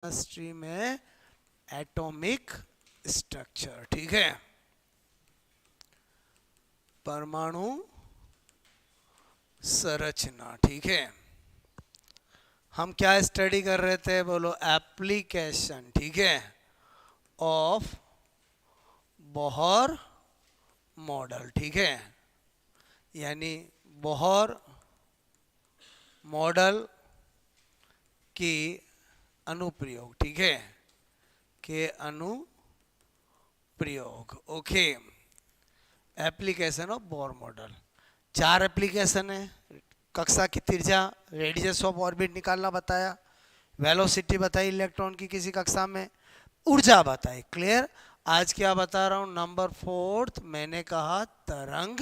Chemistry में atomic structure, ठीक है, परमाणु संरचना, ठीक है। हम क्या स्टडी कर रहे थे, बोलो एप्लीकेशन, ठीक है, ऑफ बोहर मॉडल, ठीक है, यानी बोहर मॉडल की अनुप्रयोग, ठीक है, के अनुप्रयोग, okay. Application of Bohr model, 4 application है। कक्षा की त्रिज्या, रेडियस ऑफ ऑर्बिट निकालना बताया, वेलोसिटी बताई इलेक्ट्रॉन की किसी कक्षा में, ऊर्जा बताई, क्लियर। आज क्या बता रहा हूं, नंबर 4 मैंने कहा तरंग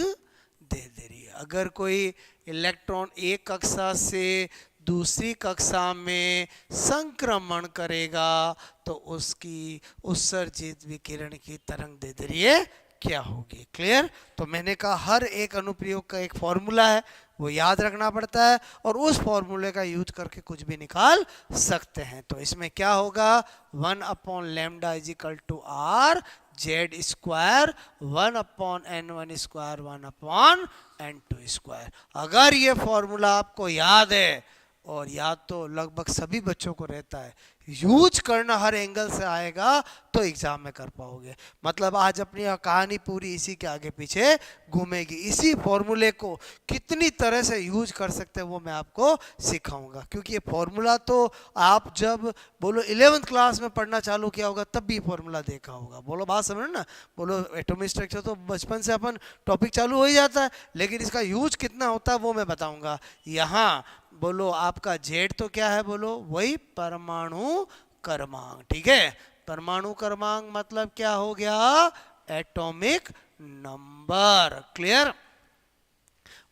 दैर्ध्य। अगर कोई इलेक्ट्रॉन एक कक्षा से दूसरी कक्षा में संक्रमण करेगा तो उसकी उत्सर्जित विकिरण की तरंग दैर्ध्य क्या होगी, क्लियर। तो मैंने कहा हर एक अनुप्रयोग का एक फॉर्मूला है, वो याद रखना पड़ता है और उस फॉर्मूले का यूज करके कुछ भी निकाल सकते हैं। तो इसमें क्या होगा, 1/λ is equal to R Z square, 1/n1 square, 1/n2 square. अगर ये फॉर्मूला आपको याद है, और याद तो लगभग सभी बच्चों को रहता है, यूज करना हर एंगल से आएगा तो एग्जाम में कर पाओगे। मतलब आज अपनी कहानी पूरी इसी के आगे पीछे घूमेगी। इसी फॉर्मूले को कितनी तरह से यूज कर सकते हैं वो मैं आपको सिखाऊंगा, क्योंकि ये फॉर्मूला तो आप जब बोलो 11th क्लास में पढ़ना चालू किया होगा तब भी फॉर्मूला देखा होगा। बोलो बात समझ ना, बोलो एटॉमिक स्ट्रक्चर तो बचपन से अपन टॉपिक चालू हो ही जाता है, लेकिन इसका यूज कितना होता है वो मैं बताऊंगा। यहाँ बोलो आपका जेड तो क्या है, बोलो वही परमाणु क्रमांक, ठीक है। परमाणु क्रमांक मतलब क्या हो गया, एटॉमिक नंबर, क्लियर।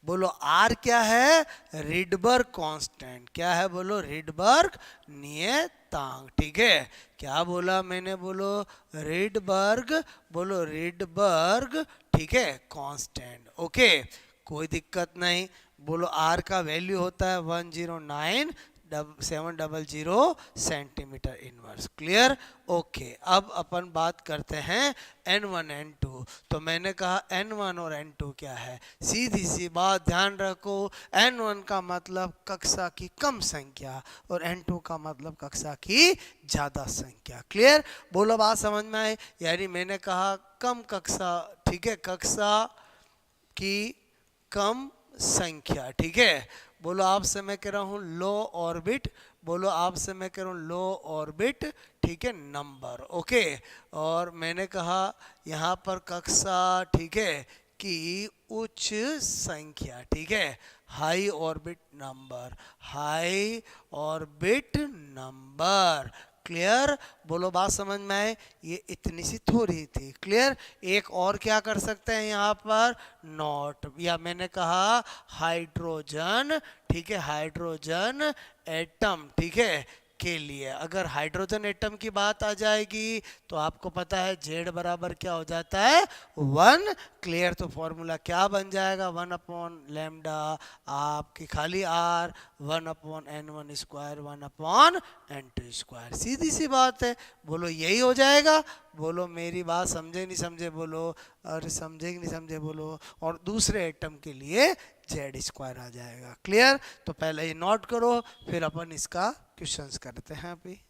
बोलो आर क्या है, रिडबर्ग कांस्टेंट, क्या है बोलो, रिडबर्ग नियतांक, ठीक है। क्या बोला मैंने, बोलो रिडबर्ग, बोलो रिडबर्ग, ठीक है, कांस्टेंट, ओके, कोई दिक्कत नहीं। बोलो आर का वैल्यू होता है 109,700 सेंटीमीटर इनवर्स, क्लियर, ओके। अब अपन बात करते हैं n1 n2। तो मैंने कहा n1 और n2 क्या है, सीधी सी बात ध्यान रखो, n1 का मतलब कक्षा की कम संख्या और n2 का मतलब कक्षा की ज्यादा संख्या, क्लियर। बोलो बात समझ में आए, यानी मैंने कहा कम कक्षा, ठीक है, कक्षा की कम संख्या, ठीक है। बोलो आपसे मैं कह रहा हूं लो ऑर्बिट, बोलो आपसे मैं कह रहा हूं लो ऑर्बिट, ठीक है, नंबर, ओके। और मैंने कहा यहाँ पर कक्षा, ठीक है, की उच्च संख्या, ठीक है, high orbit number, high orbit number, clear. बोलो बात समझ में आए, ये इतनी सी थोड़ी थी, क्लियर। एक और क्या कर सकते हैं यहाँ पर, नॉट, या मैंने कहा हाइड्रोजन, ठीक है, हाइड्रोजन एटम, ठीक है, के लिए अगर हाइड्रोजन एटम की बात आ जाएगी तो आपको पता है जेड बराबर क्या हो जाता है, 1, क्लियर। तो फॉर्मूला क्या बन जाएगा, 1/λ आपकी खाली R, 1/n1 square, 1/n2 square, सीधी सी बात है। बोलो यही हो जाएगा, बोलो मेरी बात समझे नहीं समझे, बोलो अरे समझे कि नहीं समझे, बोलो। और दूसरे एटम के लिए जेड स्क्वायर आ जाएगा, क्लियर। तो पहले ये नोट करो, फिर अपन इसका क्वेश्चंस करते हैं अभी।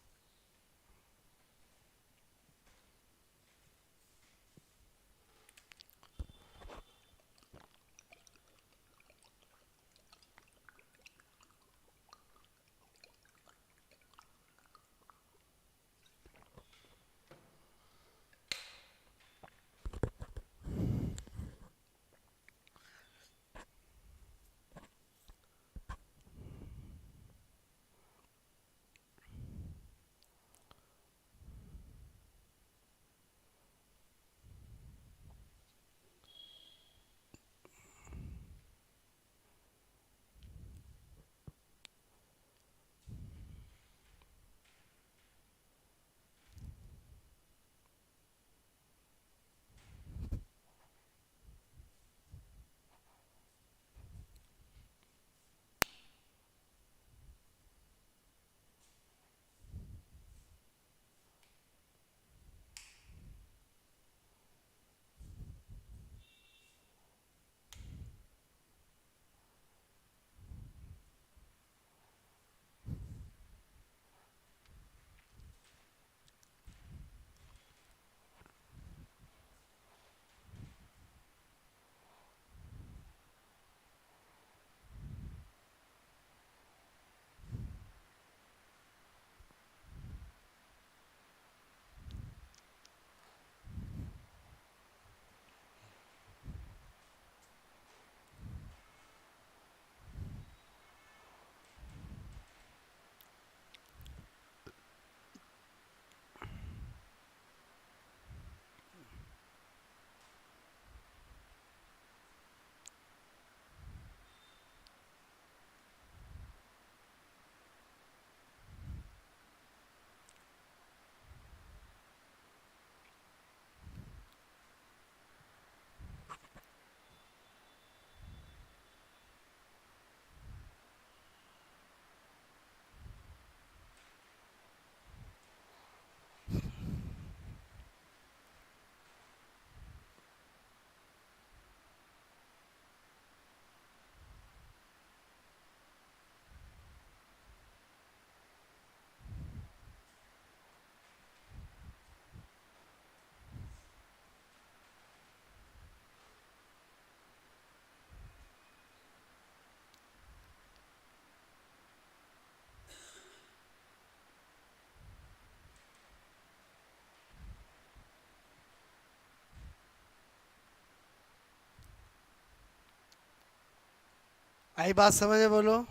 आई बात समझ में? बोलो।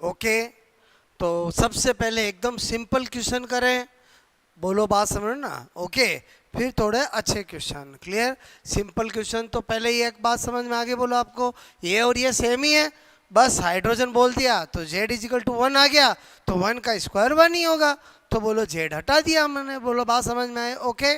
ओके, तो सबसे पहले एकदम सिंपल क्वेश्चन करें, बोलो बात समझ ना। ओके, फिर थोड़े अच्छे क्वेश्चन। क्लियर? सिंपल क्वेश्चन तो पहले ही एक बात समझ में आ गई, बोलो आपको ये और ये सेम ही है, बस हाइड्रोजन बोल दिया तो z इजिकल टू 1 आ गया, तो 1 का स्क्वायर 1 ही होगा, तो बोलो z हटा दिया मैंने। बोलो बात समझ में आए? ओके,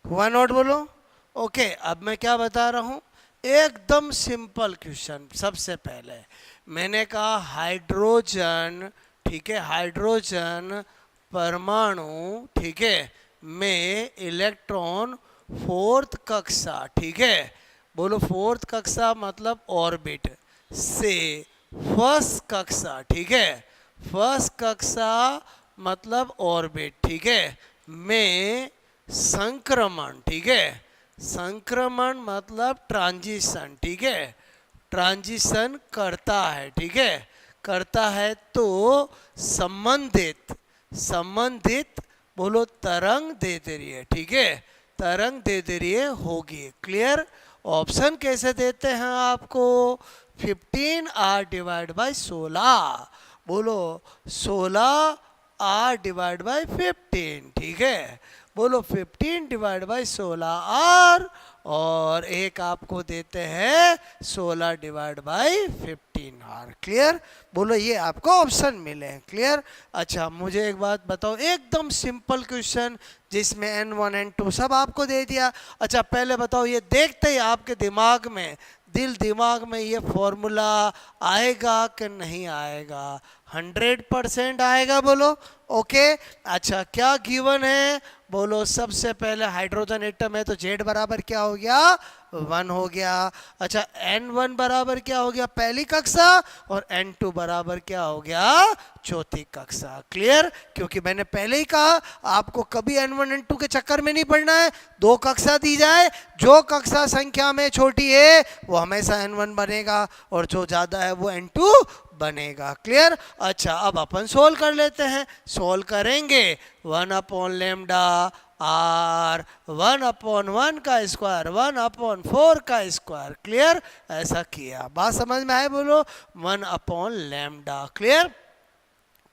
हुआ नोट? बोलो। ओके, अब मैं क्या बता रहा हूं, एकदम सिंपल क्वेश्चन। सबसे पहले मैंने कहा हाइड्रोजन, ठीक है, हाइड्रोजन परमाणु, ठीक है, में इलेक्ट्रॉन फोर्थ कक्षा, ठीक है, बोलो फोर्थ कक्षा मतलब ऑर्बिट से फर्स्ट कक्षा, ठीक है, फर्स्ट कक्षा मतलब ऑर्बिट, ठीक है, में संक्रमण, ठीक है, संक्रमण मतलब ट्रांजिशन, ठीक है, ट्रांजिशन करता है, ठीक है, करता है, तो संबंधित, संबंधित बोलो तरंग दे दे रही है, ठीक है, तरंग दे दे रही है होगी। क्लियर? ऑप्शन कैसे देते हैं आपको, 15r डिवाइड बाई 16, बोलो 16r डिवाइड बाई 15, ठीक है, बोलो 15 डिवाइड बाई 16r, और एक आपको देते हैं 16 डिवाइड बाई 15r। क्लियर? बोलो ये आपको ऑप्शन मिले। क्लियर? अच्छा, मुझे एक बात बताओ, एकदम सिंपल क्वेश्चन जिसमें n1 n2 सब आपको दे दिया। अच्छा, पहले बताओ, ये देखते ही आपके दिमाग में, दिमाग में ये फॉर्मूला आएगा कि नहीं आएगा? 100% आएगा, बोलो। ओके, अच्छा, क्या गिवन है? बोलो सबसे पहले हाइड्रोजन एटम है तो Z बराबर क्या हो गया? 1 हो गया। अच्छा, N1 बराबर क्या हो गया? पहली कक्षा, और N2 बराबर क्या हो गया? चौथी कक्षा। क्लियर? क्योंकि मैंने पहले ही कहा आपको कभी N1 N2 के चक्कर में नहीं पड़ना है, दो कक्षा दी जाए, जो कक्षा संख्या में छोटी है वो हमेशा N1 बनेगा, और जो ज्यादा है वो N2 बनेगा। क्लियर? अच्छा, अब अपन सोल्व कर लेते हैं। सोल्व करेंगे 1/λ आर 1/1 का स्क्वायर 1/4 का स्क्वायर। क्लियर? ऐसा किया, बात समझ में आए? बोलो 1/λ। क्लियर?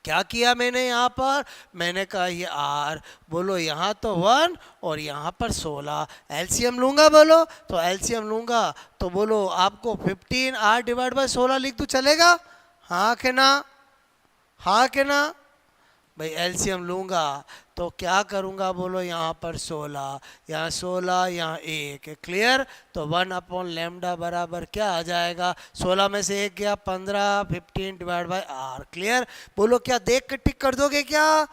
क्या किया मैंने यहाँ पर? मैंने कहा ये r, बोलो यहाँ तो 1 और यहाँ पर 16, एलसीएम लूंगा, बोलो, तो एलसीएम लूंगा तो बोलो आपको 15r डिवाइड बाय 16 लिख दूं, चलेगा? हाँ के ना? हाँ के ना? भाई एलसीएम लूंगा तो क्या करूंगा, बोलो यहाँ पर 16, यहाँ 16, यहाँ 1। क्लियर? तो 1/λ बराबर क्या आ जाएगा? 16 में से 1 गया 15, 15 डिवाइड बाय r। क्लियर? बोलो क्या देख के टिक कर दोगे क्या?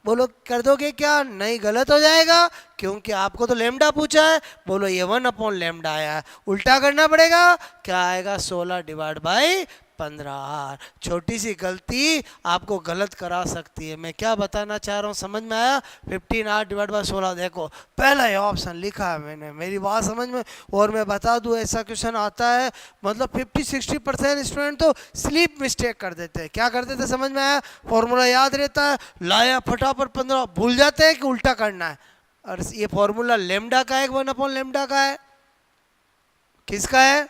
बोलो कर दोगे क्या? नहीं, गलत हो जाएगा, क्योंकि आपको तो लेमडा पूछा है। बोलो ये 1/λ आया है, उल्टा करना पड़ेगा। क्या आएगा? 16 डिवाइड बाई 15r। छोटी सी गलती आपको गलत करा सकती है। मैं क्या बताना चाह रहा हूँ, समझ में आया? 15r डिवाइड बाय 16, देखो पहला ही ऑप्शन लिखा है मैंने, मेरी बात समझ में। और मैं बता दूं ऐसा क्वेश्चन आता है, मतलब 50-60% स्टूडेंट तो स्लीप मिस्टेक कर देते हैं। क्या कर देते? समझ में आया? फॉर्मूला याद रहता है, लाया फटाफट 15, भूल जाते हैं कि उल्टा करना है। और ये फॉर्मूला लेमडा का है, 1/λ का है, किसका है?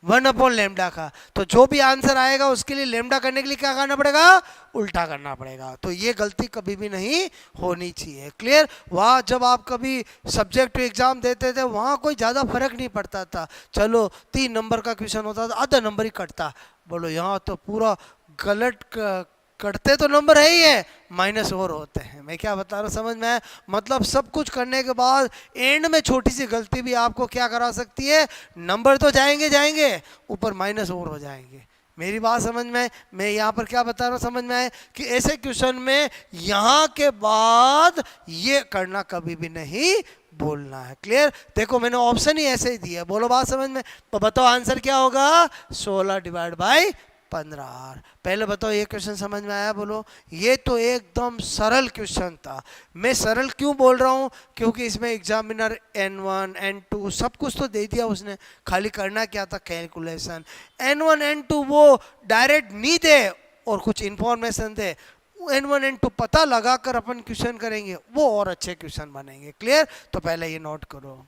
1/λ का। तो जो भी आंसर आएगा उसके लिए लेमडा करने के लिए क्या करना पड़ेगा? उल्टा करना पड़ेगा। तो ये गलती कभी भी नहीं होनी चाहिए। क्लियर? वहाँ जब आप कभी सब्जेक्ट एग्जाम देते थे वहाँ कोई ज़्यादा फर्क नहीं पड़ता था, चलो 3 नंबर का क्वेश्चन होता था, आधा नंबर ही कटता। बोलो यहाँ तो पूरा गलत कटते तो नंबर है ही है, माइनस और होते हैं। मैं क्या बता रहा हूँ, समझ में? मतलब सब कुछ करने के बाद एंड में छोटी सी गलती भी आपको क्या करा सकती है, नंबर तो जाएंगे जाएंगे, ऊपर माइनस और हो जाएंगे। मेरी बात समझ में? मैं यहाँ पर क्या बता रहा हूँ, समझ में आए? कि ऐसे क्वेश्चन में यहाँ के बाद ये करना कभी भी नहीं बोलना है। क्लियर? देखो मैंने ऑप्शन ही ऐसे ही दिया, बोलो बात समझ में? तो बताओ आंसर क्या होगा? 16 डिवाइड बाई 15r। पहले बताओ ये क्वेश्चन समझ में आया? बोलो। ये तो एकदम सरल क्वेश्चन था। मैं सरल क्यों बोल रहा हूँ? क्योंकि इसमें एग्जामिनर n1 n2 सब कुछ तो दे दिया उसने, खाली करना क्या था? कैलकुलेशन। n1 n2 वो डायरेक्ट नहीं दे और कुछ इंफॉर्मेशन दे, N1 N2 पता लगाकर अपन क्वेश्चन करेंगे, वो और अच्छे क्वेश्चन बनेंगे। क्लियर? तो पहले ये नोट करो।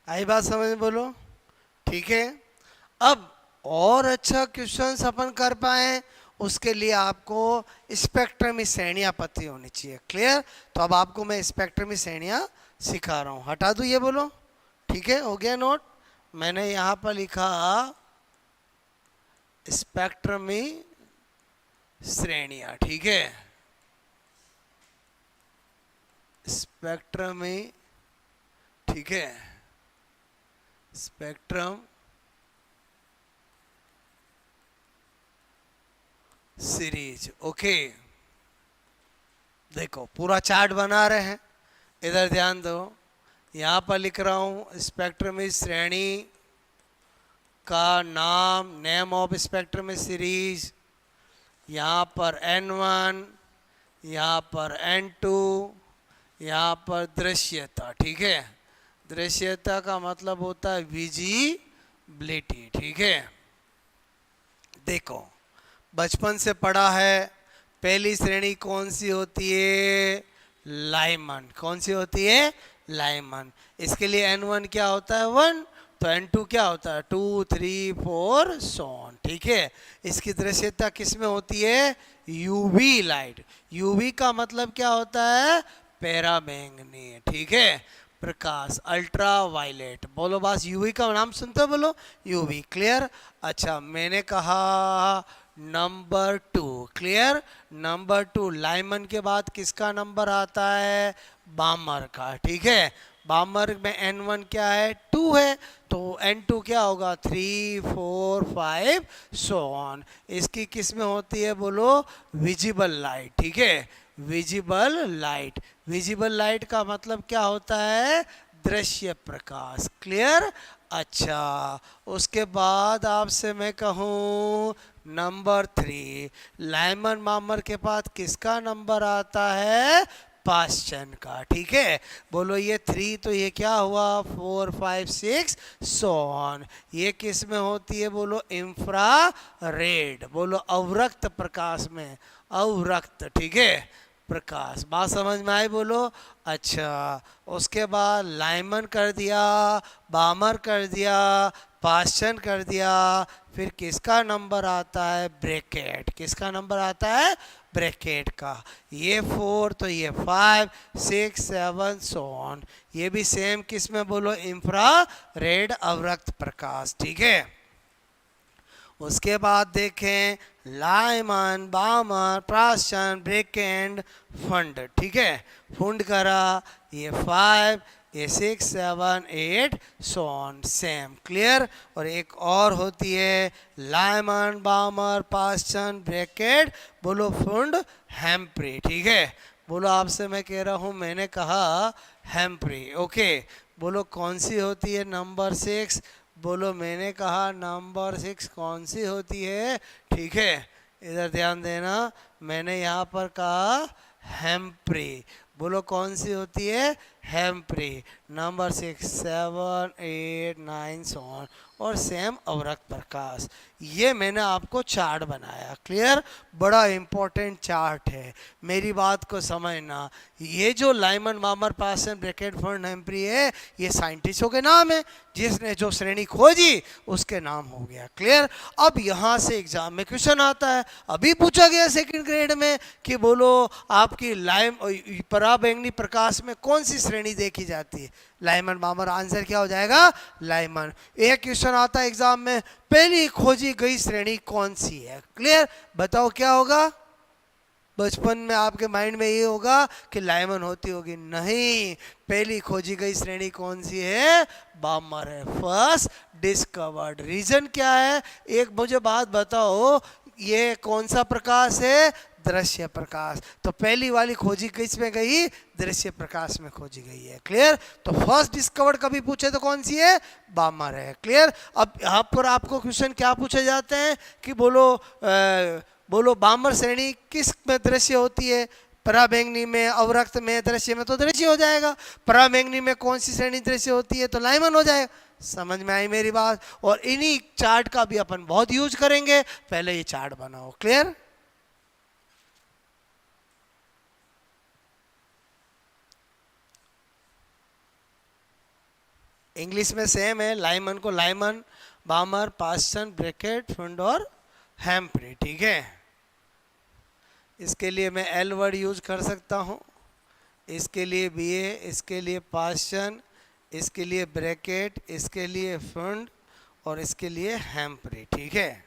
आई बात समझ में? बोलो। ठीक है, अब और अच्छा क्वेश्चंस अपन कर पाए उसके लिए आपको स्पेक्ट्रम की श्रेणियां पता होनी चाहिए। क्लियर? तो अब आपको मैं स्पेक्ट्रम की श्रेणियां सिखा रहा हूं। हटा दूं ये? बोलो। ठीक है, हो गया नोट? मैंने यहां पर लिखा स्पेक्ट्रम की श्रेणियां। ठीक है, स्पेक्ट्रम में, ठीक है, स्पेक्ट्रम सीरीज। ओके, देखो पूरा चार्ट बना रहे हैं, इधर ध्यान दो। यहाँ पर लिख रहा हूँ स्पेक्ट्रम की श्रेणी का नाम, नेम ऑफ स्पेक्ट्रम सीरीज। यहाँ पर N1, यहाँ पर N2, यहाँ पर दृश्यता। ठीक है, दृश्यता का मतलब होता है विजिबिलिटी। ठीक है, देखो बचपन से पढ़ा है, पहली श्रेणी कौन सी होती है? लाइमन। कौन सी होती है? लाइमन। इसके लिए N1 क्या होता है? 1। तो N2 क्या होता है? 2, 3, 4 सोन। ठीक है, इसकी दृश्यता किस में होती है? UV light. यूवी का मतलब क्या होता है? पैराबैंगनी। ठीक है, प्रकाश, अल्ट्रा वायलेट। बोलो बस, यूवी का नाम सुनते हो? बोलो यूवी। क्लियर? अच्छा, मैंने कहा नंबर 2। क्लियर? नंबर 2, लाइमन के बाद किसका नंबर आता है? बामर का। ठीक है, बामर में N1 क्या है? 2 है, तो N2 क्या होगा? 3, 4, 5 सो ऑन। इसकी किस में होती है? बोलो विजिबल लाइट। ठीक है, विजिबल लाइट। विजिबल लाइट का मतलब क्या होता है? दृश्य प्रकाश। क्लियर? अच्छा, उसके बाद आपसे मैं कहूँ नंबर 3, लाइमन मामर के पास किसका नंबर आता है? पास्चन का। ठीक है, बोलो ये 3 तो ये क्या हुआ? 4 5 6 सो ऑन। ये किस में होती है? बोलो इंफ्रा रेड। बोलो अवरक्त प्रकाश में। अवरक्त, ठीक है, प्रकाश। बात समझ में आई? बोलो। अच्छा, उसके बाद लाइमन कर दिया, बामर कर दिया, पास्चन कर दिया, फिर किसका नंबर आता है? ब्रैकेट। किसका नंबर आता है? ब्रैकेट का। ये 4 तो ये 5 6 7 सो ऑन। ये भी सेम किस में? बोलो इंफ्रा रेड अवरक्त प्रकाश। ठीक है, उसके बाद देखें लाइमन, बामर, प्राशन, ब्रेकेंड, फंड। ठीक है, फंड करा, ये 5 ये 6 7 8 सो ऑन, सेम। क्लियर? और एक और होती है लाइमन, बामर, पास्चन, ब्रैकेट, बोलो फंड, हैम्प्री। ठीक है, बोलो आपसे मैं कह रहा हूँ, मैंने कहा हैम्प्री। ओके, बोलो कौन सी होती है नंबर 6? बोलो मैंने कहा नंबर 6 कौन सी होती है? ठीक है, इधर ध्यान देना, मैंने यहाँ पर कहा हैम्प्री। बोलो कौन सी होती है? हैम्प्री। Number 6 7 8 9 so on. और सेम अवरक्त प्रकाश। ये मैंने आपको चार्ट बनाया। क्लियर? बड़ा इंपॉर्टेंट चार्ट है, मेरी बात को समझना। ये जो लाइमन, मामर, पासन, ब्रैकेट, फंड, हैम्प्री है, ये साइंटिस्टों के नाम है, जिसने जो श्रेणी खोजी उसके नाम हो गया। क्लियर? अब यहाँ से एग्जाम में क्वेश्चन आता है, अभी पूछा गया सेकंड ग्रेड में कि बोलो आपकी लाइम पराबैंगनी प्रकाश में कौन सी श्रेणी देखी जाती है? लाइमन, मामर। आंसर क्या हो जाएगा? लाइमन। एक क्वेश्चन आता है एग्जाम में, पहली खोजी गई श्रेणी कौन सी है? क्लियर? बताओ क्या होगा? बचपन में आपके माइंड में ये होगा कि लाइमन होती होगी। नहीं, पहली खोजी गई श्रेणी कौन सी है? बामर है। First discovered. रीजन क्या है? एक मुझे बात बताओ, ये कौन सा प्रकाश है? दृश्य प्रकाश। तो पहली वाली खोजी किस में गई? दृश्य प्रकाश में खोजी गई है। क्लियर? तो फर्स्ट डिस्कवर्ड कभी पूछे तो कौन सी है? बामर है। क्लियर? अब यहाँ पर आपको क्वेश्चन क्या पूछे जाते हैं कि बोलो बोलो बामर श्रेणी किस में दृश्य होती है? पराबैंगनी में, अवरक्त में, दृश्य में तो दृश्य हो जाएगा। पराबैंगनी में कौन सी श्रेणी दृश्य होती है? तो लाइमन हो जाएगा। समझ में आई मेरी बात? और इन्हीं चार्ट का भी अपन बहुत यूज करेंगे। पहले ये चार्ट बनाओ। क्लियर? इंग्लिश में सेम है, लाइमन को लाइमन, बामर, पास्चन, ब्रैकेट, फंड और हैम्प्री। ठीक है, इसके लिए मैं एल वर्ड यूज कर सकता हूँ, इसके लिए बी ए, इसके लिए पास्चन, इसके लिए ब्रैकेट, इसके लिए फंड और इसके लिए हैम्प्री। ठीक है,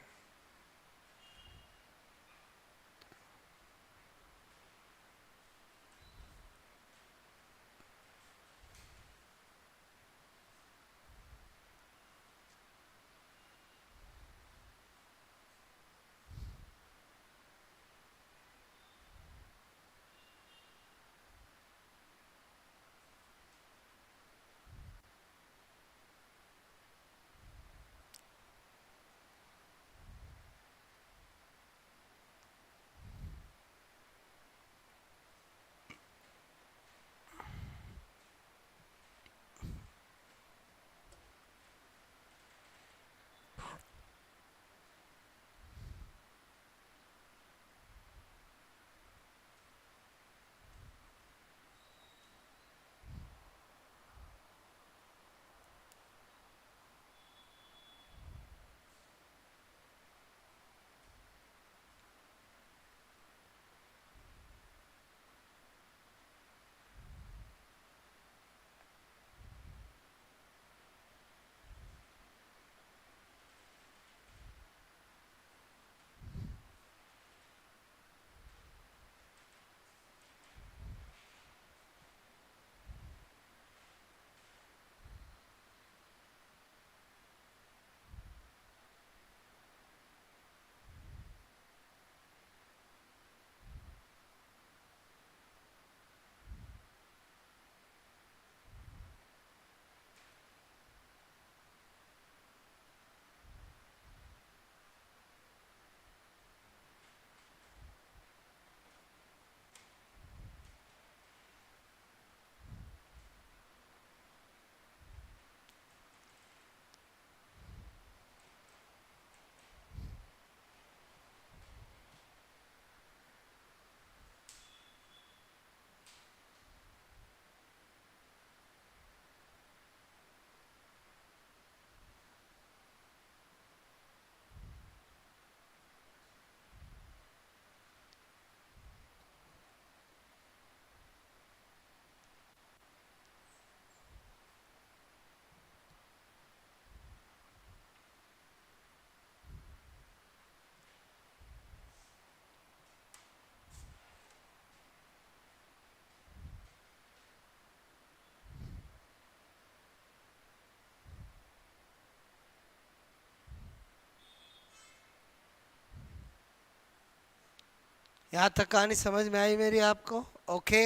यहाँ तक कहानी समझ में आई मेरी आपको? ओके,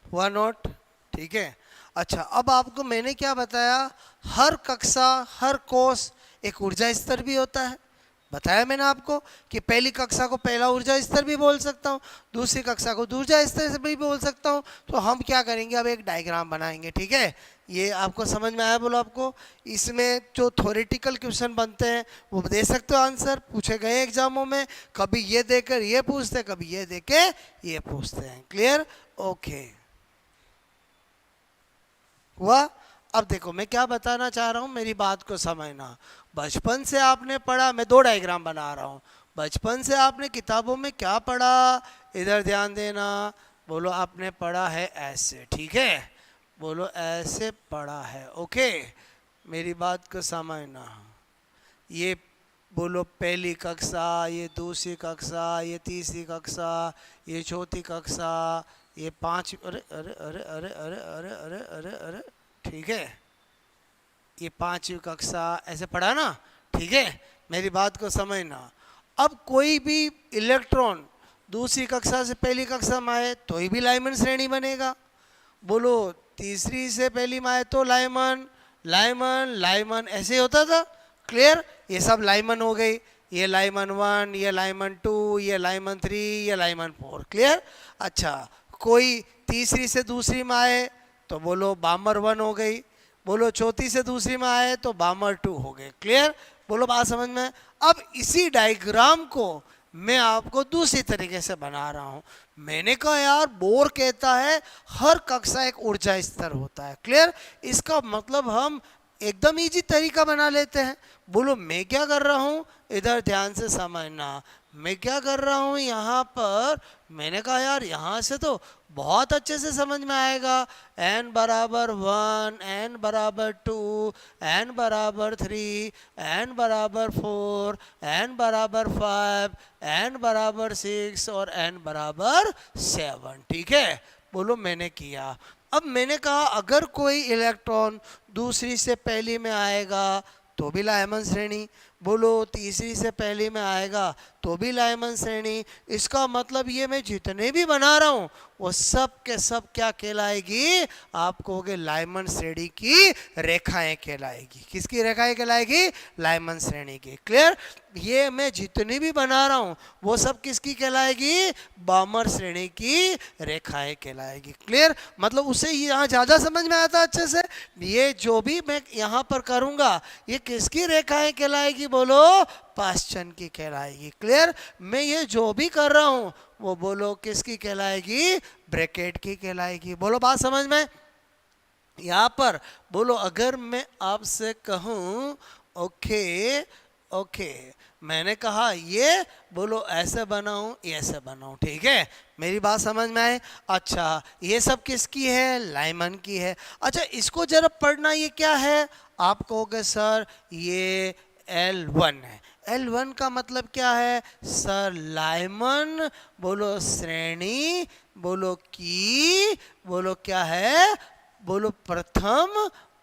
हुआ नोट? ठीक है। अच्छा, अब आपको मैंने क्या बताया, हर कक्षा हर कोर्स एक ऊर्जा स्तर भी होता है। बताया मैंने आपको कि पहली कक्षा को पहला ऊर्जा स्तर भी बोल सकता हूँ, दूसरी कक्षा को दूसरा स्तर से भी बोल सकता हूँ। तो हम क्या करेंगे, अब एक डायग्राम बनाएंगे। ठीक है, ये आपको समझ में आया? बोलो आपको इसमें जो थ्योरेटिकल क्वेश्चन बनते हैं वो दे सकते हो, आंसर पूछे गए एग्जामों में, कभी ये देकर ये पूछते हैं, कभी ये देके ये पूछते हैं। क्लियर? ओके, हुआ? अब देखो मैं क्या बताना चाह रहा हूँ, मेरी बात को समझना। बचपन से आपने पढ़ा, मैं दो डायग्राम बना रहा हूँ। बचपन से आपने किताबों में क्या पढ़ा, इधर ध्यान देना। बोलो आपने पढ़ा है ऐसे, ठीक है? बोलो ऐसे पढ़ा है। ओके, मेरी बात को समझना। ये बोलो पहली कक्षा, ये दूसरी कक्षा, ये तीसरी कक्षा, ये चौथी कक्षा, ये पांच, अरे अरे अरे अरे अरे अरे अरे अरे अरे, ठीक है, ये पांचवी कक्षा, ऐसे पढ़ा ना? ठीक है, मेरी बात को समझना। अब कोई भी इलेक्ट्रॉन दूसरी कक्षा से पहली कक्षा में आए तो ही भी लाइमन श्रेणी बनेगा। बोलो तीसरी से पहली में आए तो लाइमन लाइमन लाइमन, ऐसे होता था। क्लियर? ये सब लाइमन हो गई, ये लाइमन 1, ये लाइमन 2, ये लाइमन 3, ये लाइमन 4। क्लियर? अच्छा, कोई तीसरी से दूसरी में आए तो बोलो बामर 1 हो गई, बोलो चौथी से दूसरी में आए तो बामर 2 हो गए। क्लियर? बोलो बात समझ में? अब इसी डायग्राम को मैं आपको दूसरी तरीके से बना रहा हूं। मैंने कहा यार बोर कहता है हर कक्षा एक ऊर्जा स्तर होता है। क्लियर? इसका मतलब हम एकदम इजी तरीका बना लेते हैं। बोलो मैं क्या कर रहा हूं, इधर ध्यान से समझना। मैं क्या कर रहा हूं यहाँ पर, मैंने कहा यार यहाँ से तो बहुत अच्छे से समझ में आएगा। n बराबर 1, n बराबर 2, n बराबर 3, n बराबर 4, n बराबर 5, n बराबर 6 और n बराबर 7। ठीक है? बोलो मैंने किया। अब मैंने कहा अगर कोई इलेक्ट्रॉन दूसरी से पहली में आएगा तो भी लाइमन श्रेणी, बोलो तीसरी से पहली में आएगा तो भी लाइमन श्रेणी। इसका मतलब ये मैं जितने भी बना रहा हूँ वो सब के सब क्या कहलाएगी, आप कहोगे लाइमन श्रेणी की रेखाएं कहलाएगी। किसकी रेखाएं कहलाएगी? लाइमन श्रेणी की। क्लियर? ये मैं जितनी भी बना रहा हूँ वो सब किसकी कहलाएगी? बामर श्रेणी की रेखाएं कहलाएगी। क्लियर? मतलब उसे यहाँ ज़्यादा समझ में आता अच्छे से। ये जो भी मैं यहाँ पर करूँगा ये किसकी रेखाएं कहलाएगी? बोलो पाश्चन की कहलाएगी। क्लियर? मैं ये जो भी कर रहा हूँ वो बोलो किसकी कहलाएगी? ब्रैकेट की कहलाएगी। बोलो बात समझ में? यहाँ पर बोलो अगर मैं आपसे कहूँ ओके ओके, मैंने कहा ये बोलो ऐसे बनाऊं ऐसे बनाऊं। ठीक है, मेरी बात समझ में आए? अच्छा, ये सब किसकी है? लाइमन की है। अच्छा, इसको जरा पढ़ना, ये क्या है? आप कहोगे सर ये L1 है। L1 का मतलब क्या है? सर लाइमन बोलो श्रेणी बोलो की बोलो क्या है? बोलो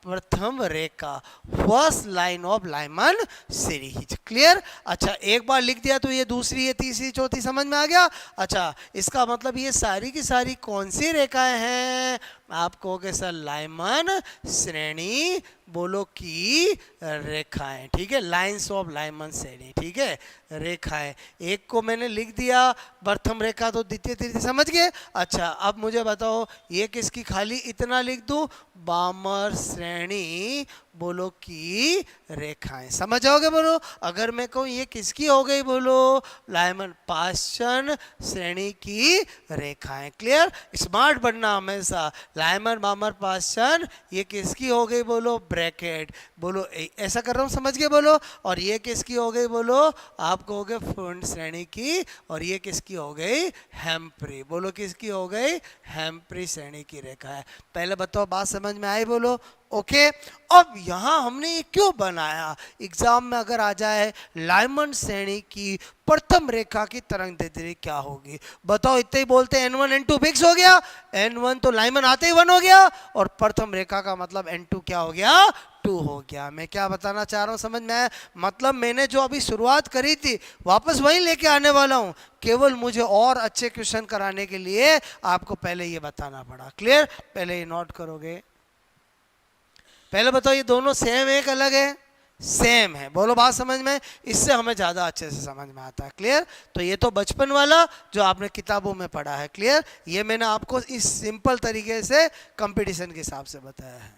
प्रथम रेखा, first line of Lyman series. Clear? अच्छा, एक बार लिख दिया तो ये दूसरी, ये तीसरी, चौथी समझ में आ गया? अच्छा, इसका मतलब ये सारी की सारी कौन सी रेखाएं हैं? आप कहोगे सर लाइमन श्रेणी बोलो की रेखाएं। ठीक है, लाइंस ऑफ लाइमन श्रेणी। ठीक है, रेखाएं। एक को मैंने लिख दिया प्रथम रेखा तो द्वितीय तृतीय समझ गए। अच्छा, अब मुझे बताओ ये किसकी, खाली इतना लिख दूं बामर श्रेणी बोलो की रेखाएं। समझ जाओगे? बोलो अगर मैं कहूँ ये किसकी हो गई? बोलो लाइमन पाश्चन श्रेणी की रेखाएं। क्लियर? स्मार्ट बनना हमेशा। लाइमन बामर पाश्चन ये किसकी हो गई? बोलो ब्रैकेट। बोलो ऐसा कर रहा हूँ, समझ गए? बोलो और ये किसकी हो गई? बोलो आप कहोगे फ्रंट श्रेणी की। और ये किसकी हो गई? हेम्प्री। बोलो किसकी हो गई? हेम्प्री श्रेणी की रेखा है। पहले बताओ बात समझ में आई? बोलो ओके। अब यहाँ हमने ये क्यों बनाया? एग्जाम में अगर आ जाए लाइमन श्रेणी की प्रथम रेखा की तरंग दैर्ध्य क्या होगी? बताओ, इतने ही बोलते n1 n2 फिक्स हो गया। n1 तो लाइमन आते ही 1 हो गया और प्रथम रेखा का मतलब n2 क्या हो गया? 2 2 हो गया। मैं क्या बताना चाह रहा हूँ समझ में आया? मतलब मैंने जो अभी शुरुआत करी थी वापस वहीं लेके आने वाला हूँ, केवल मुझे और अच्छे क्वेश्चन कराने के लिए आपको पहले ये बताना पड़ा। क्लियर? पहले ये नोट करोगे। पहले बताओ ये दोनों सेम है कि अलग है? सेम है। बोलो बात समझ में? इससे हमें ज़्यादा अच्छे से समझ में आता है। क्लियर? तो ये तो बचपन वाला जो आपने किताबों में पढ़ा है। क्लियर? ये मैंने आपको इस सिंपल तरीके से कंपटीशन के हिसाब से बताया है।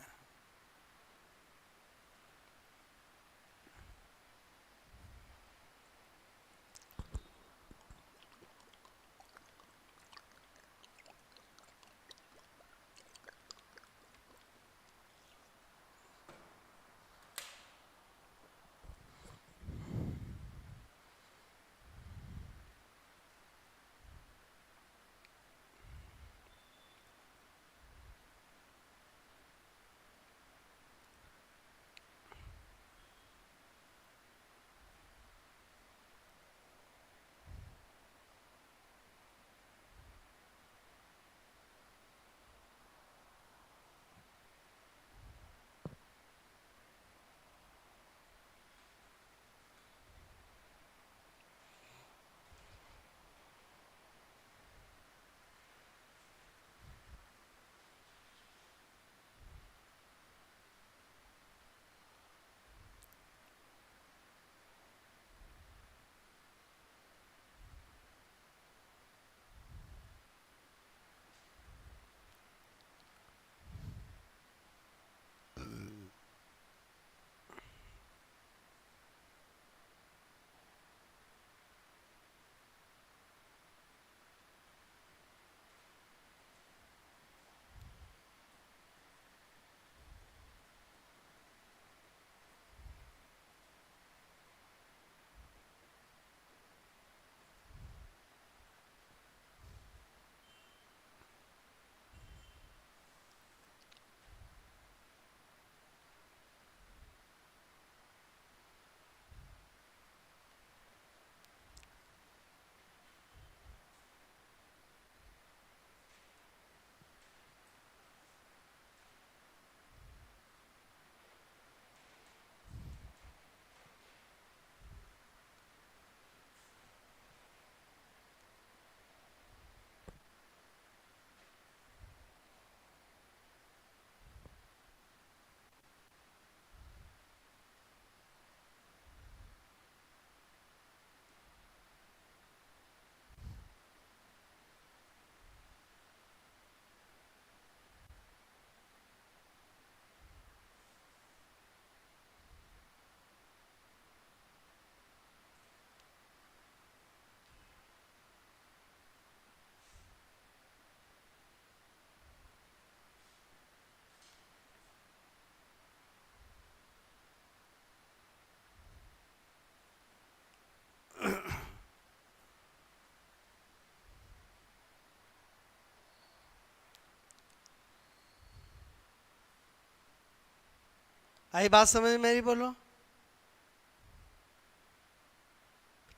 आई बात समझ में मेरी? बोलो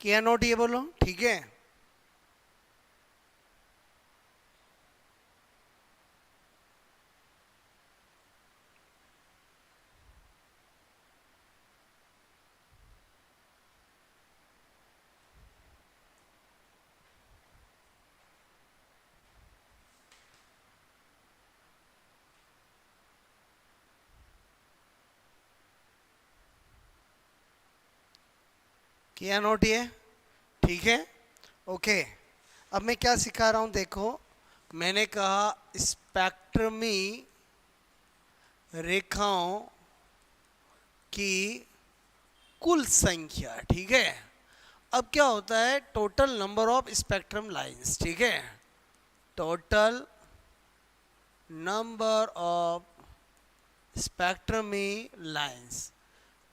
किया नोट? ये बोलो ठीक है। किया नोट? ये ठीक है। ओके, अब मैं क्या सिखा रहा हूं देखो। मैंने कहा स्पेक्ट्रमी रेखाओं की कुल संख्या। ठीक है, अब क्या होता है? Total number of spectrum lines. ठीक है, टोटल नंबर ऑफ स्पेक्ट्रमी लाइंस,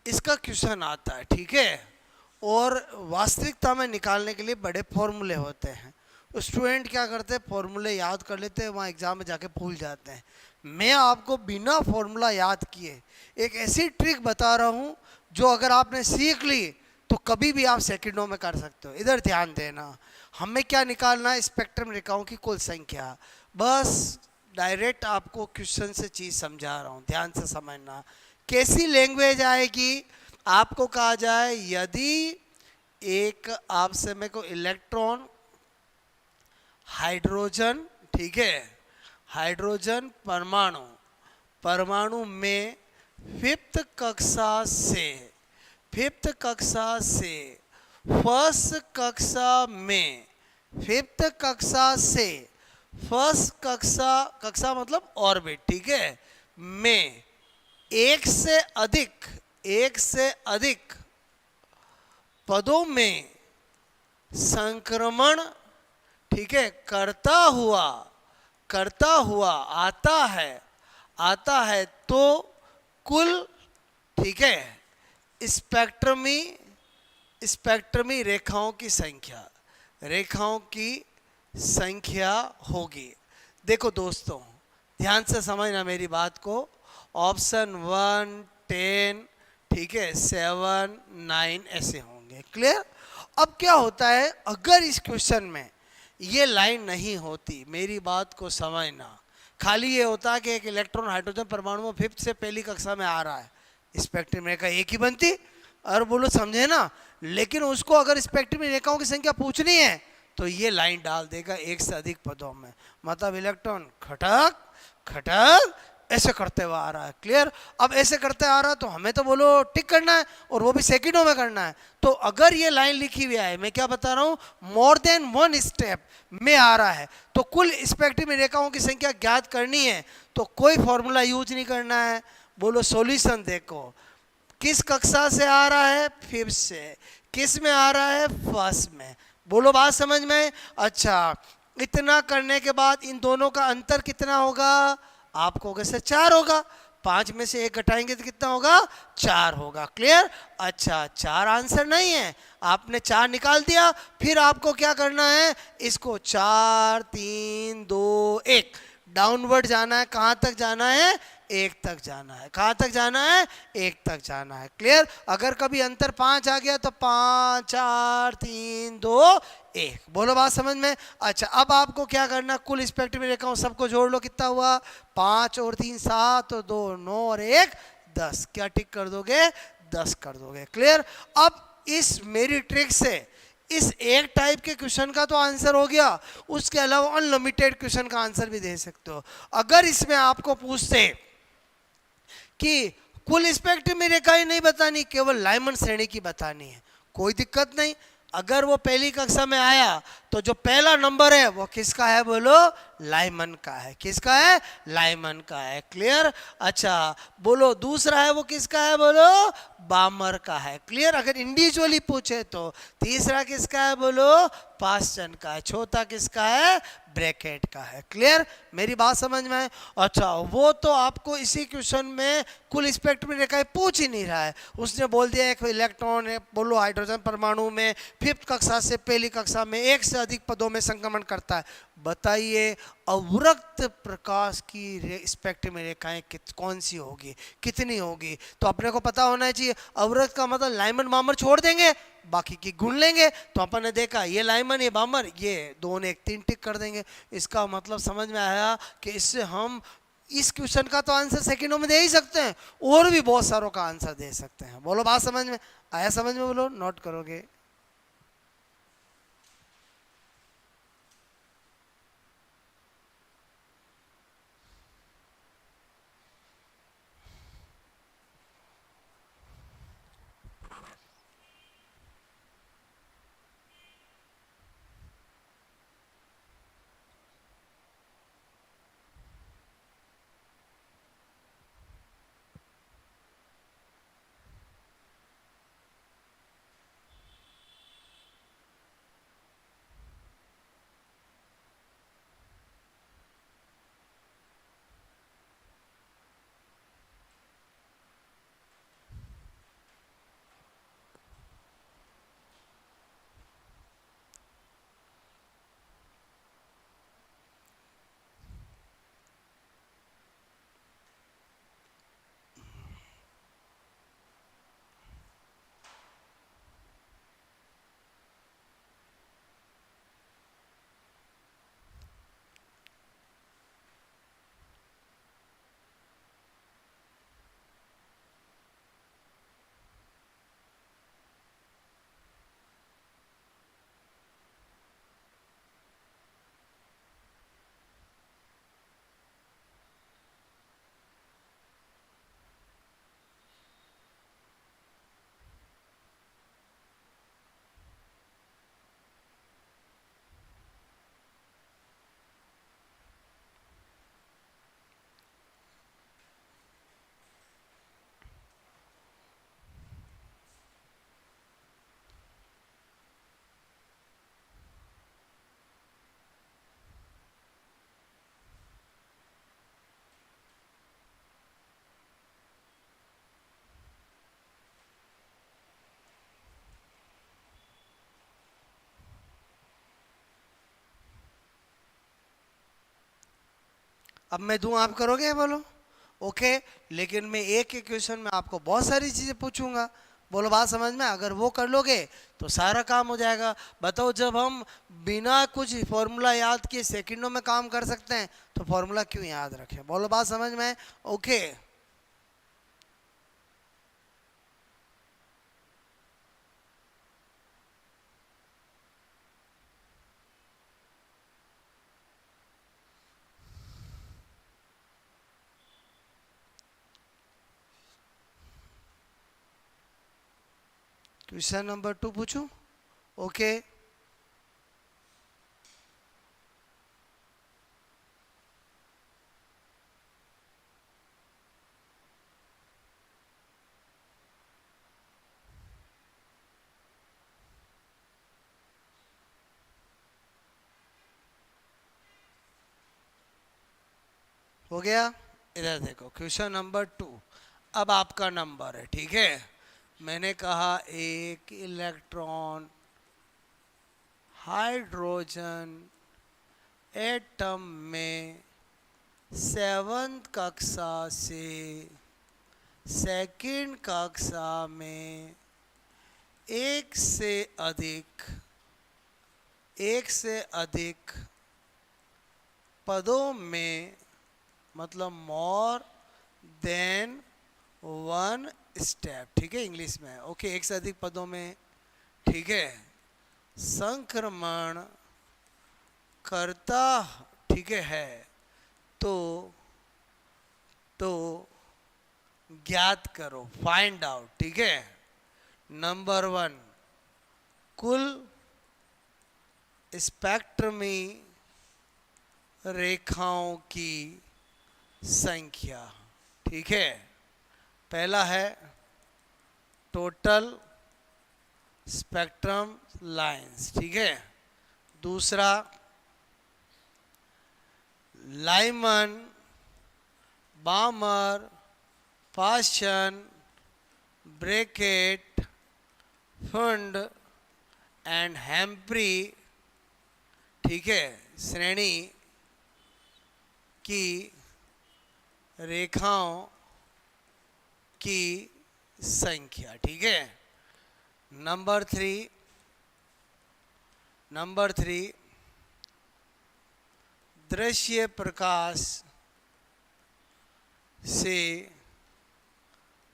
इसका क्वेश्चन आता है। ठीक है, और वास्तविकता में निकालने के लिए बड़े फॉर्मूले होते हैं। स्टूडेंट क्या करते हैं? फॉर्मूले याद कर लेते हैं, वहाँ एग्जाम में जाके भूल जाते हैं। मैं आपको बिना फॉर्मूला याद किए एक ऐसी ट्रिक बता रहा हूँ जो अगर आपने सीख ली तो कभी भी आप सेकंडों में कर सकते हो। इधर ध्यान देना, हमें क्या निकालना है? स्पेक्ट्रम रेखाओं की कुल संख्या। बस डायरेक्ट आपको क्वेश्चन से चीज़ समझा रहा हूँ, ध्यान से समझना। कैसी लैंग्वेज आएगी? आपको कहा जाए यदि एक आपसे मेरे को इलेक्ट्रॉन, हाइड्रोजन, ठीक है, हाइड्रोजन परमाणु, परमाणु में फिफ्थ कक्षा से फर्स्ट कक्षा में, फिफ्थ कक्षा से फर्स्ट कक्षा, कक्षा मतलब ऑर्बिट, ठीक है, में एक से अधिक पदों में संक्रमण, ठीक है, करता हुआ आता है तो कुल, ठीक है, स्पेक्ट्रमी रेखाओं की संख्या होगी। देखो दोस्तों, ध्यान से समझना मेरी बात को। ऑप्शन 1, 10, ठीक है, 7, 9 ऐसे होंगे। क्लियर? अब क्या होता है, अगर इस क्वेश्चन में ये लाइन नहीं होती, मेरी बात को समझना, खाली ये होता है कि एक इलेक्ट्रॉन हाइड्रोजन परमाणु में फिफ्थ से पहली कक्षा में आ रहा है, स्पेक्ट्रम रेखा एक ही बनती, और बोलो समझे ना। लेकिन उसको अगर स्पेक्ट्रम रेखाओं की संख्या पूछनी है तो ये लाइन डाल देगा एक से अधिक पदों में, मतलब इलेक्ट्रॉन खटक खटक ऐसे करते हुआ आ रहा है। क्लियर? अब ऐसे करते आ रहा है तो हमें तो बोलो टिक करना है, और वो भी सेकंडों में करना है। तो अगर ये लाइन लिखी हुई है, मैं क्या बता रहा हूँ, मोर देन 1 स्टेप में आ रहा है, तो कुल स्पेक्ट्रम रेखाओं की संख्या ज्ञात करनी है, तो कोई फॉर्मूला यूज नहीं करना है। बोलो सॉल्यूशन देखो, किस कक्षा से आ रहा है, फिफ्थ से, किस में आ रहा है, फर्स्ट में। बोलो बात समझ में? अच्छा, इतना करने के बाद इन दोनों का अंतर कितना होगा? आपको कैसे 4 होगा, 5 में से 1 घटाएंगे तो कितना होगा, 4 होगा। क्लियर? अच्छा, 4 आंसर नहीं है, आपने 4 निकाल दिया, फिर आपको क्या करना है, इसको 4, 3, 2, 1 डाउनवर्ड जाना है। कहाँ तक जाना है? 1 तक जाना है। कहाँ तक जाना है? 1 तक जाना है। क्लियर? अगर कभी अंतर 5 आ गया तो 5, 4, 3, 2, 1। बोलो बात समझ में? अच्छा, अब आपको क्या करना, कुल स्पेक्ट्रम रेखाओं सबको जोड़ लो, कितना हुआ, 5 और 3 7 और 2 9 और 1 10। क्या टिक कर दोगे? 10 कर दोगे। क्लियर? अब इस मेरी ट्रिक से इस एक टाइप के क्वेश्चन का तो आंसर हो गया, उसके अलावा अनलिमिटेड क्वेश्चन का आंसर भी दे सकते हो। अगर इसमें आपको पूछते कि कुल स्पेक्ट्रम रेखाएं नहीं बतानी, केवल लाइमन श्रेणी की बतानी है, कोई दिक्कत नहीं। अगर वो पहली कक्षा में आया तो जो पहला नंबर है वो किसका है, बोलो लाइमन का है। किसका है? लाइमन का है। क्लियर? अच्छा, बोलो दूसरा है वो किसका है, बोलो बामर का है। क्लियर? अगर इंडिविजुअली पूछे तो तीसरा किसका है, बोलो पास्टन का है। चौथा किसका है? ब्रैकेट का है। क्लियर? मेरी बात समझ में है? अच्छा, वो तो आपको इसी क्वेश्चन में कुल स्पेक्ट्रम रेखाएं पूछ ही नहीं रहा है, उसने बोल दिया एक इलेक्ट्रॉन है, बोलो हाइड्रोजन परमाणु में फिफ्थ कक्षा से पहली कक्षा में एक से अधिक पदों में संक्रमण करता है। बताइए अवरक्त प्रकाश की स्पेक्ट्रम रेखाएं कौन सी होगी, कितनी होगी? तो अपने को पता होना चाहिए। अवरक्त का मतलब लाइमन बामर छोड़ देंगे, बाकी की गुण लेंगे। तो अपन ने देखा ये लाइमन ये बामर, ये 2 ने 1 3 टिक कर देंगे। इसका मतलब समझ में आया कि इससे हम इस क्वेश्चन का तो आंसर सेकंडों में दे ही सकते हैं, और भी बहुत सारों का आंसर दे सकते हैं। बोलो बात समझ में आया? समझ में? बोलो नोट करोगे? अब मैं दूं, आप करोगे? बोलो ओके। लेकिन मैं एक एक क्वेश्चन में आपको बहुत सारी चीज़ें पूछूंगा। बोलो बात समझ में? अगर वो कर लोगे तो सारा काम हो जाएगा। बताओ, जब हम बिना कुछ फॉर्मूला याद किए सेकंडों में काम कर सकते हैं तो फॉर्मूला क्यों याद रखें? बोलो बात समझ में? ओके। क्वेश्चन नंबर 2 पूछूं? ओके। हो गया? इधर देखो, क्वेश्चन नंबर 2। अब आपका नंबर है, ठीक है। मैंने कहा एक इलेक्ट्रॉन हाइड्रोजन एटम में 7th कक्षा से सेकंड कक्षा में एक से अधिक पदों में, मतलब मोर देन वन स्टेप, ठीक है, इंग्लिश में। ओके, एक से अधिक पदों में, ठीक है, संक्रमण करता, ठीक है, तो तो ज्ञात करो, फाइंड आउट, ठीक है। नंबर 1, कुल स्पेक्ट्रमी रेखाओं की संख्या, ठीक है। पहला है टोटल स्पेक्ट्रम लाइंस, ठीक है। दूसरा Lyman, Balmer, Paschen, Brackett, Pfund and Humphrey, ठीक है, श्रेणी की रेखाओं की संख्या, ठीक है। नंबर 3 दृश्य प्रकाश से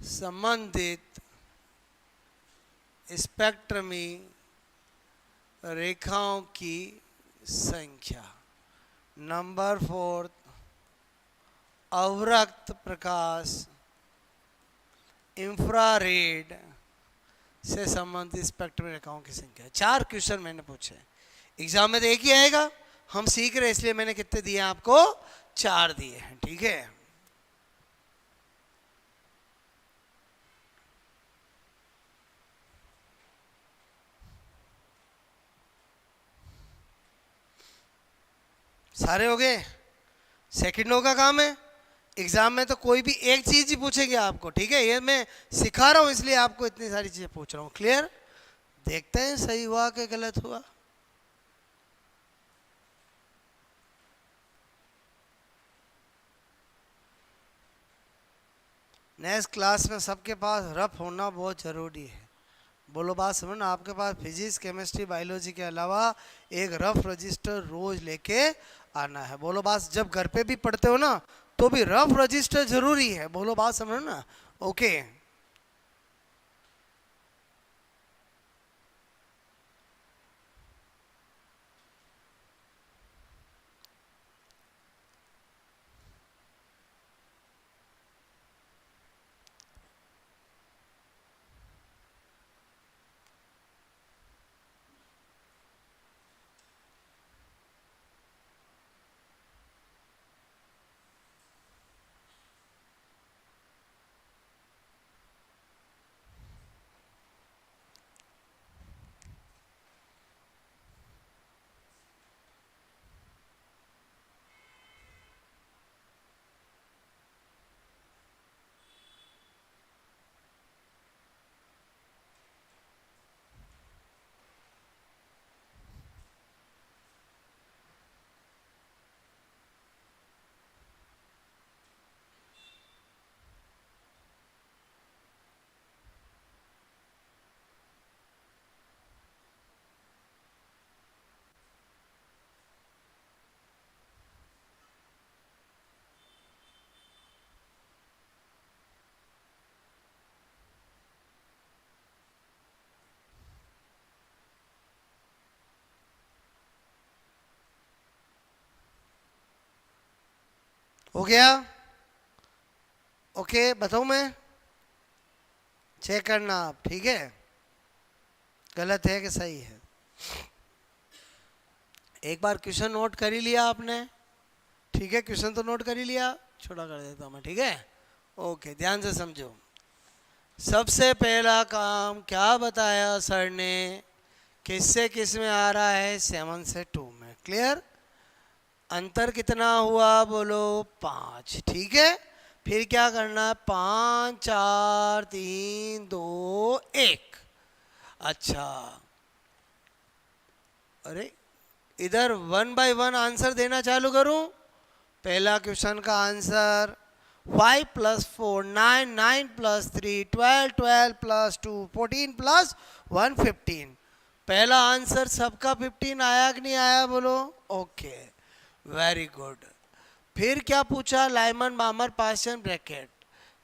संबंधित स्पेक्ट्रमी रेखाओं की संख्या। नंबर 4 अवरक्त प्रकाश इंफ्रारेड से संबंधित स्पेक्ट्रम रेखाओं की संख्या। 4 क्वेश्चन मैंने पूछे, एग्जाम में तो एक ही आएगा। हम सीख रहे इसलिए मैंने कितने दिए आपको? 4 दिए हैं, ठीक है। सारे हो गए? सेकंडों का काम है। एग्जाम में तो कोई भी एक चीज ही पूछेंगे आपको, ठीक है। ये मैं सिखा रहा हूं इसलिए आपको इतनी सारी चीजें पूछ रहा हूं। क्लियर? देखते हैं सही हुआ कि गलत हुआ। नेक्स्ट क्लास में सबके पास रफ होना बहुत ज़रूरी है। बोलो बात समझना, आपके पास फिजिक्स, केमिस्ट्री, बायोलॉजी के अलावा एक रफ रजिस्टर रोज लेके आना है। बोलो बात, जब घर पे भी पढ़ते हो ना तो भी रफ रजिस्टर जरूरी है। बोलो बात समझो ना? ओके। हो गया? ओके, बताऊं मैं? चेक करना आप, ठीक है? गलत है कि सही है? एक बार क्वेश्चन नोट कर ही लिया आपने, ठीक है? क्वेश्चन तो नोट कर ही लिया, छोटा कर देता हूं मैं, ठीक है? ओके, ध्यान से समझो। सबसे पहला काम क्या बताया सर ने, किससे किस में आ रहा है, 7 से 2 में। क्लियर? अंतर कितना हुआ बोलो, 5, ठीक है? फिर क्या करना है, 5 4 3 2 1। अच्छा, अरे इधर 1 बाय 1 आंसर देना चालू करूं। पहला क्वेश्चन का आंसर 5 + 4 9, 9 + 3 12, 12 + 2 14 + 1 15। पहला आंसर सबका 15 आया कि नहीं आया बोलो? Okay, very good. फिर क्या पूछा, लाइमन बामर पास्चन ब्रैकेट।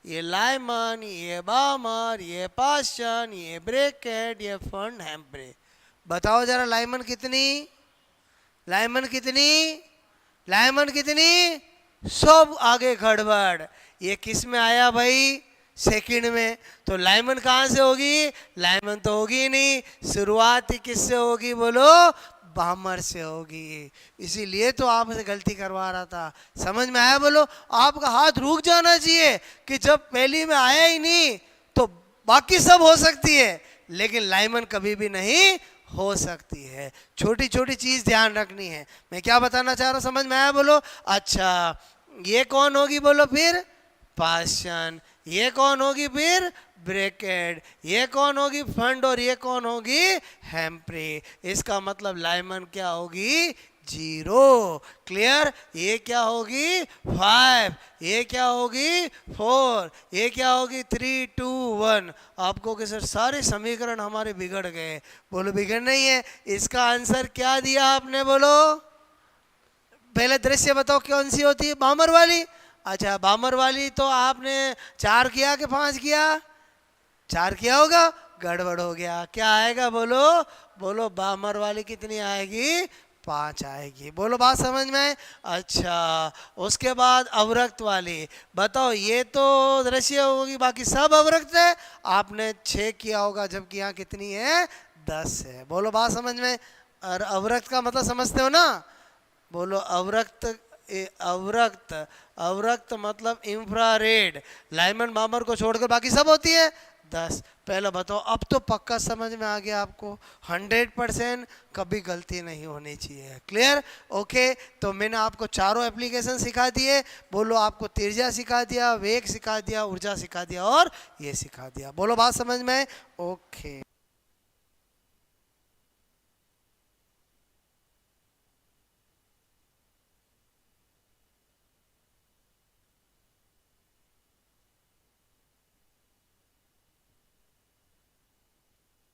ये लाइमन, ये बामर, ये पास्चन, ये ब्रैकेट, ये फंड हेम्प्रे। बताओ जरा लाइमन कितनी, लाइमन कितनी, लाइमन कितनी? सब आगे गड़बड़। ये किस में आया भाई, सेकंड में। तो लाइमन कहाँ से होगी, लाइमन तो होगी नहीं। शुरुआत ही किससे होगी बोलो, बामर से होगी। इसीलिए तो आपसे गलती करवा रहा था। समझ में आया बोलो? आपका हाथ रुक जाना चाहिए कि जब पहली में आया ही नहीं तो बाकी सब हो सकती है, लेकिन लाइमन कभी भी नहीं हो सकती है। छोटी छोटी चीज ध्यान रखनी है। मैं क्या बताना चाह रहा हूं, समझ में आया बोलो? अच्छा, ये कौन होगी बोलो फिर, पास्चन। ये कौन होगी फिर, ब्रैकेट। ये कौन होगी, फंड। और ये कौन होगी, हेम्प्रे। इसका मतलब लाइमन क्या होगी, 0। क्लियर? ये क्या होगी, 5। ये क्या होगी, 4। ये क्या होगी, 3 2 1। आपको कि सर सारे समीकरण हमारे बिगड़ गए। बोलो बिगड़ नहीं है। इसका आंसर क्या दिया आपने बोलो? पहले दृश्य बताओ कौन सी होती है, बामर वाली। अच्छा, बामर वाली तो आपने 4 किया कि 5 किया? 4 किया होगा, गड़बड़ हो गया। क्या आएगा बोलो? बोलो बामर वाली कितनी आएगी, 5 आएगी। बोलो बात समझ में? अच्छा, उसके बाद अवरक्त वाली बताओ। ये तो दृश्य होगी, बाकी सब अवरक्त है। आपने 6 किया होगा, जबकि यहाँ कितनी है, 10 है। बोलो बात समझ में? और अवरक्त का मतलब समझते हो ना? बोलो अवरक्त, अवरक्त, अवरक्त मतलब इंफ्रारेड। लाइमन बामर को छोड़कर बाकी सब होती है 10। पहले बताओ, अब तो पक्का समझ में आ गया आपको। 100% कभी गलती नहीं होनी चाहिए। क्लियर? ओके, तो मैंने आपको चारों एप्लीकेशन सिखा दिए। बोलो, आपको त्रिज्या सिखा दिया, वेग सिखा दिया, ऊर्जा सिखा दिया और ये सिखा दिया। बोलो बात समझ में? ओके।